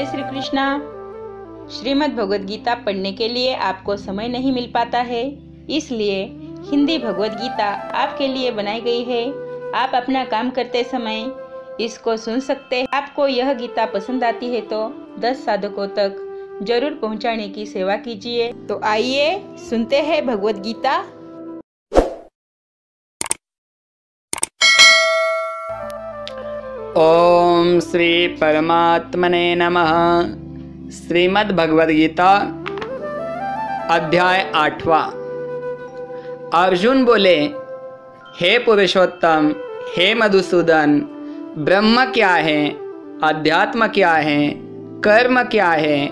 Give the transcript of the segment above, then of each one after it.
जय श्री कृष्णा। श्रीमद् भगवद गीता पढ़ने के लिए आपको समय नहीं मिल पाता है, इसलिए हिंदी भगवद गीता आपके लिए बनाई गई है। आप अपना काम करते समय इसको सुन सकते हैं। आपको यह गीता पसंद आती है तो 10 साधकों तक जरूर पहुंचाने की सेवा कीजिए। तो आइए सुनते हैं भगवद गीता। ओम श्री परमात्मने नमः। श्रीमद् भगवद गीता अध्याय 8वां। अर्जुन बोले, हे पुरुषोत्तम, हे मधुसूदन, ब्रह्म क्या है, अध्यात्म क्या है, कर्म क्या है,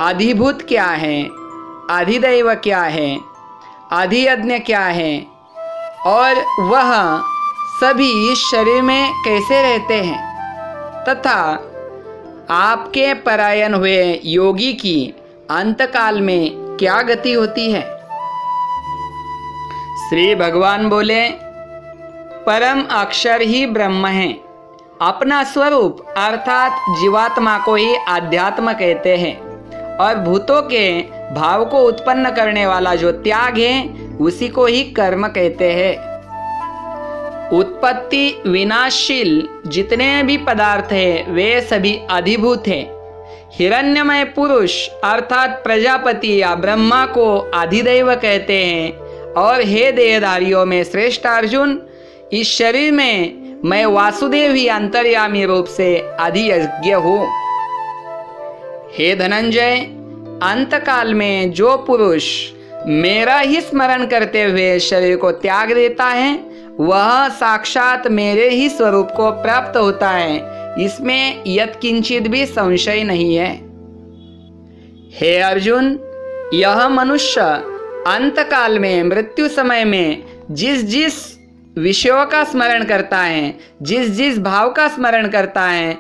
अधिभूत क्या है, अधिदैव क्या है, अधियज्ञ क्या है, और वह सभी इस शरीर में कैसे रहते हैं, तथा आपके परायण हुए योगी की अंतकाल में क्या गति होती है। श्री भगवान बोले, परम अक्षर ही ब्रह्म है। अपना स्वरूप अर्थात जीवात्मा को ही आध्यात्म कहते हैं, और भूतों के भाव को उत्पन्न करने वाला जो त्याग है उसी को ही कर्म कहते हैं। उत्पत्ति विनाशशील जितने भी पदार्थ हैं वे सभी अधिभूत हैं। हिरण्यमय पुरुष अर्थात प्रजापति या ब्रह्मा को अधिदैव कहते हैं। और हे देहधारियों में श्रेष्ठ अर्जुन, इस शरीर में मैं वासुदेव ही अंतर्यामी रूप से अधियज्ञ हूँ। हे धनंजय, अंतकाल में जो पुरुष मेरा ही स्मरण करते हुए शरीर को त्याग देता है वह साक्षात मेरे ही स्वरूप को प्राप्त होता है, इसमें यत्किंचित भी संशय नहीं है। हे अर्जुन, यह मनुष्य अंतकाल में मृत्यु समय में जिस जिस विषयों का स्मरण करता है, जिस जिस भाव का स्मरण करता है,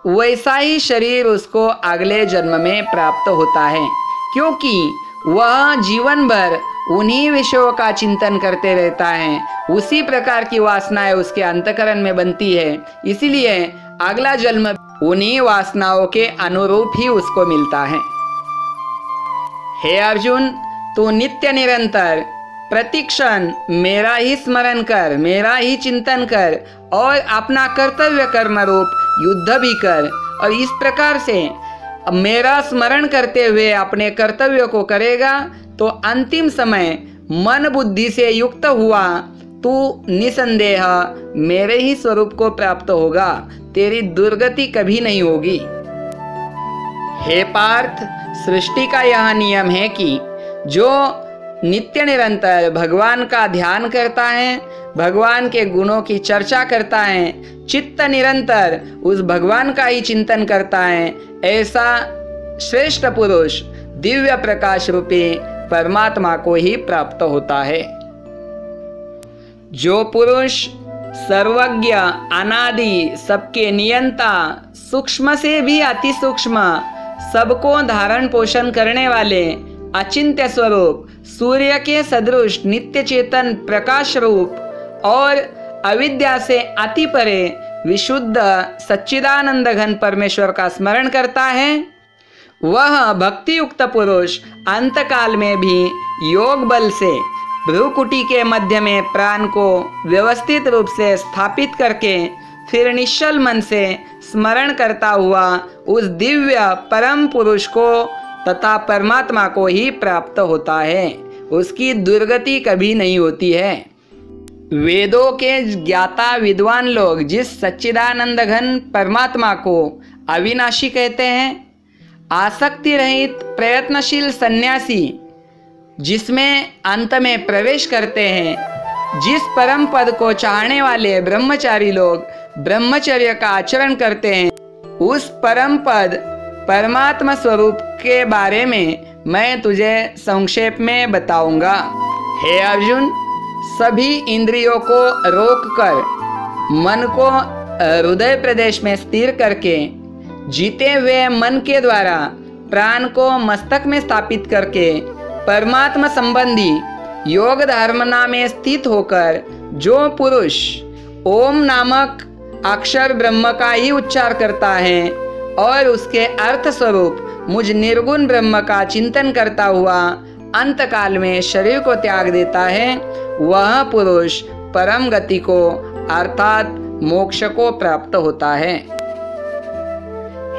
वैसा ही शरीर उसको अगले जन्म में प्राप्त होता है, क्योंकि वह जीवन भर उन्हीं विषयों का चिंतन करते रहता है। उसी प्रकार की वासनाएं उसके अंतःकरण में बनती है, इसीलिए अगला जन्म उन्हीं वासनाओं के अनुरूप ही उसको मिलता है। हे अर्जुन, तू नित्य निरंतर प्रतिक्षण मेरा ही स्मरण कर, मेरा ही चिंतन कर और अपना कर्तव्य कर्म रूप युद्ध भी कर। और इस प्रकार से मेरा स्मरण करते हुए अपने कर्तव्य को करेगा तो अंतिम समय मन बुद्धि से युक्त हुआ तू निसंदेह मेरे ही स्वरूप को प्राप्त होगा, तेरी दुर्गति कभी नहीं होगी। हे पार्थ, सृष्टि का यह नियम है कि जो नित्य निरंतर भगवान का ध्यान करता है, भगवान के गुणों की चर्चा करता है, चित्त निरंतर उस भगवान का ही चिंतन करता है, ऐसा श्रेष्ठ पुरुष दिव्य प्रकाश रूपी परमात्मा को ही प्राप्त होता है। जो पुरुष सर्वज्ञ, अनादि, सबके नियंता, सूक्ष्म से भी अति सूक्ष्म, सबको धारण पोषण करने वाले, अचिंत्य स्वरूप, सूर्य के सदृश नित्य चेतन प्रकाश रूप और अविद्या से अति परे विशुद्ध सच्चिदानंद घन परमेश्वर का स्मरण करता है, वह भक्ति युक्त पुरुष अंतकाल में भी योग बल से भ्रूकुटी के मध्य में प्राण को व्यवस्थित रूप से स्थापित करके फिर निश्चल मन से स्मरण करता हुआ उस दिव्य परम पुरुष को तथा परमात्मा को ही प्राप्त होता है, उसकी दुर्गति कभी नहीं होती है। वेदों के ज्ञाता विद्वान लोग जिस सच्चिदानंद घन परमात्मा को अविनाशी कहते हैं, आसक्ति रहित प्रयत्नशील सन्यासी जिसमें अंत में प्रवेश करते हैं, जिस परम पद को चाहने वाले ब्रह्मचारी लोग ब्रह्मचर्य का आचरण करते हैं, उस परम पद परमात्मा स्वरूप के बारे में मैं तुझे संक्षेप में बताऊंगा। हे अर्जुन, सभी इंद्रियों को रोककर मन को हृदय प्रदेश में स्थिर करके जीते हुए मन के द्वारा प्राण को मस्तक में स्थापित करके परमात्मा संबंधी योग धारणा में स्थित होकर जो पुरुष ओम नामक अक्षर ब्रह्म का ही उच्चार करता है और उसके अर्थ स्वरूप मुझ निर्गुण ब्रह्म का चिंतन करता हुआ अंत काल में शरीर को त्याग देता है, वह पुरुष परम गति को अर्थात मोक्ष को प्राप्त होता है।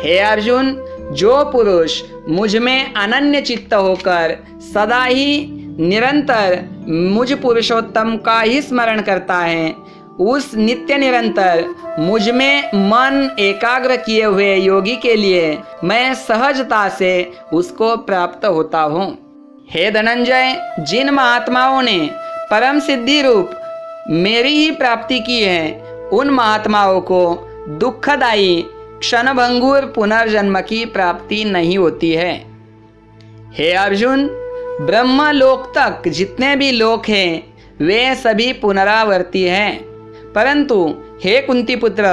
हे अर्जुन, जो पुरुष मुझ में अनन्य चित्त होकर सदा ही निरंतर मुझ पुरुषोत्तम का ही स्मरण करता है, उस नित्य निरंतर मुझ में मन एकाग्र किए हुए योगी के लिए मैं सहजता से उसको प्राप्त होता हूँ। हे धनंजय, जिन महात्माओं ने परम सिद्धि रूप मेरी ही प्राप्ति की है, उन महात्माओं को दुखदायी क्षणभंगुर पुनर्जन्म की प्राप्ति नहीं होती है। हे अर्जुन, ब्रह्मलोक तक जितने भी लोक हैं वे सभी पुनरावर्ती हैं, परंतु हे कुंती पुत्र,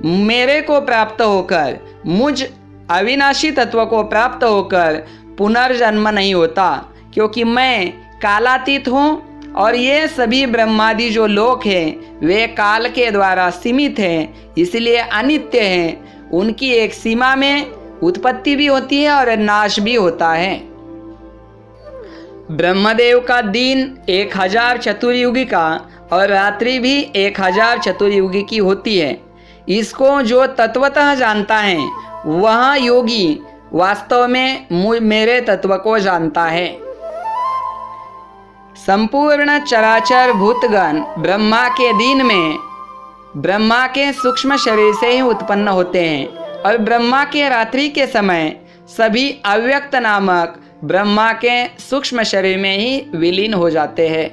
मेरे को प्राप्त होकर, मुझ अविनाशी तत्व को प्राप्त होकर पुनर्जन्म नहीं होता, क्योंकि मैं कालातीत हूँ और ये सभी ब्रह्मादि जो लोक हैं वे काल के द्वारा सीमित हैं, इसलिए अनित्य हैं। उनकी एक सीमा में उत्पत्ति भी होती है और नाश भी होता है। ब्रह्मदेव का दिन 1000 चतुर्युगी का और रात्रि भी 1000 चतुर्युगी की होती है। इसको जो तत्वतः जानता है वह योगी वास्तव में मेरे तत्व को जानता है। संपूर्ण चराचर भूतगण ब्रह्मा के दिन में ब्रह्मा के सूक्ष्म शरीर से ही उत्पन्न होते हैं और ब्रह्मा के रात्रि के समय सभी अव्यक्त नामक ब्रह्मा के सूक्ष्म शरीर में ही विलीन हो जाते हैं।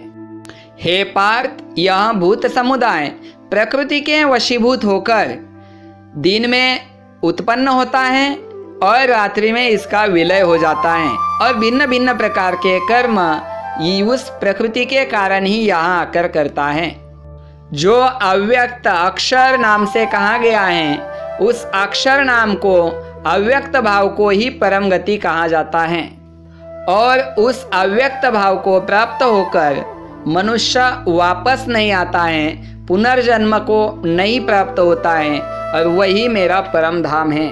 हे पार्थ, यह भूत समुदाय प्रकृति के वशीभूत होकर दिन में उत्पन्न होता है और रात्रि में इसका विलय हो जाता है और भिन्न भिन्न प्रकार के कर्म उस प्रकृति के कारण ही यहाँ आकर करता है। जो अव्यक्त अक्षर नाम से कहा गया है, उस अक्षर नाम को अव्यक्त भाव को ही परम गति कहा जाता है और उस अव्यक्त भाव को प्राप्त होकर मनुष्य वापस नहीं आता है, पुनर्जन्म को नहीं प्राप्त होता है और वही मेरा परम धाम है।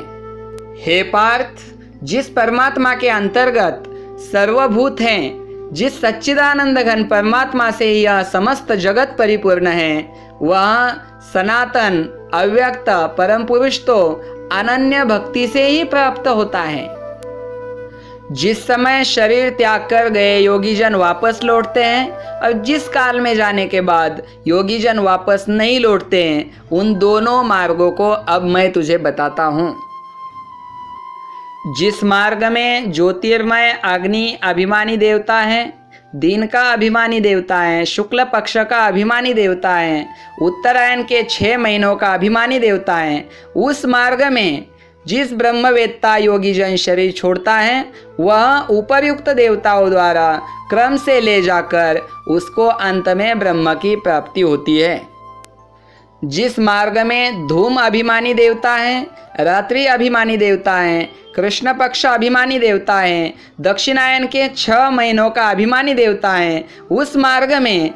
हे पार्थ, जिस परमात्मा के अंतर्गत सर्वभूत हैं, जिस सच्चिदानंद घन परमात्मा से यह समस्त जगत परिपूर्ण है, वह सनातन अव्यक्त परम पुरुष तो अनन्य भक्ति से ही प्राप्त होता है। जिस समय शरीर त्याग कर गए योगीजन वापस लौटते हैं और जिस काल में जाने के बाद योगीजन वापस नहीं लौटते हैं, उन दोनों मार्गों को अब मैं तुझे बताता हूँ। जिस मार्ग में ज्योतिर्मय अग्नि अभिमानी देवता है, दिन का अभिमानी देवता है, शुक्ल पक्ष का अभिमानी देवता है, उत्तरायण के 6 महीनों का अभिमानी देवता है, उस मार्ग में जिस ब्रह्मवेत्ता योगीजन शरीर छोड़ता है, वह उपर्युक्त देवताओं द्वारा क्रम से ले जाकर उसको अंत में ब्रह्म की प्राप्ति होती है। जिस मार्ग में धूम अभिमानी देवता है, रात्रि अभिमानी देवता है, कृष्ण पक्ष अभिमानी देवता है, दक्षिणायन के 6 महीनों का अभिमानी देवता है, उस मार्ग में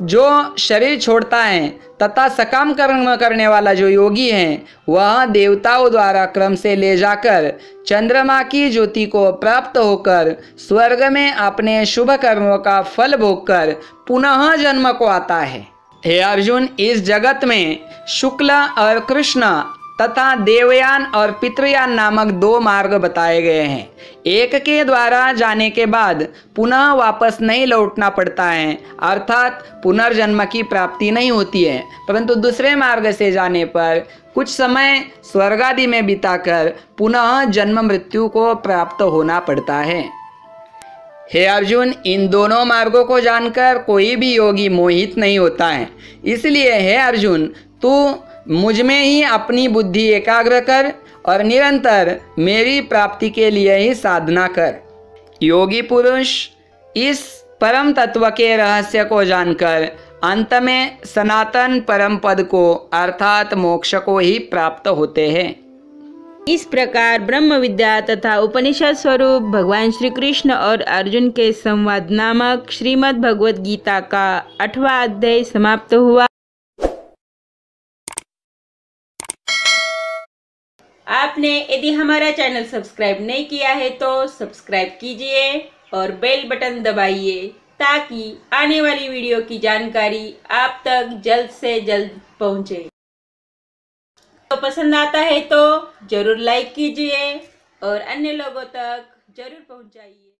जो शरीर छोड़ता है तथा सकाम कर्म करने वाला जो योगी है, वह देवताओं द्वारा क्रम से ले जाकर चंद्रमा की ज्योति को प्राप्त होकर स्वर्ग में अपने शुभ कर्मों का फल भोगकर पुनः जन्म को आता है। हे अर्जुन, इस जगत में शुक्ल और कृष्ण तथा देवयान और पितृयान नामक 2 मार्ग बताए गए हैं। एक के द्वारा जाने के बाद पुनः वापस नहीं लौटना पड़ता है, अर्थात पुनर्जन्म की प्राप्ति नहीं होती है, परंतु दूसरे मार्ग से जाने पर कुछ समय स्वर्ग आदि में बिताकर पुनः जन्म मृत्यु को प्राप्त होना पड़ता है। हे अर्जुन, इन दोनों मार्गों को जानकर कोई भी योगी मोहित नहीं होता है। इसलिए हे अर्जुन, तू मुझ में ही अपनी बुद्धि एकाग्र कर और निरंतर मेरी प्राप्ति के लिए ही साधना कर। योगी पुरुष इस परम तत्व के रहस्य को जानकर अंत में सनातन परम पद को अर्थात मोक्ष को ही प्राप्त होते हैं। इस प्रकार ब्रह्म विद्या तथा उपनिषद स्वरूप भगवान श्री कृष्ण और अर्जुन के संवाद नामक श्रीमद् भगवद गीता का 8वां अध्याय समाप्त हुआ। आपने यदि हमारा चैनल सब्सक्राइब नहीं किया है तो सब्सक्राइब कीजिए और बेल बटन दबाइए ताकि आने वाली वीडियो की जानकारी आप तक जल्द से जल्द पहुंचे। तो पसंद आता है तो जरूर लाइक कीजिए और अन्य लोगों तक जरूर पहुंचाइए।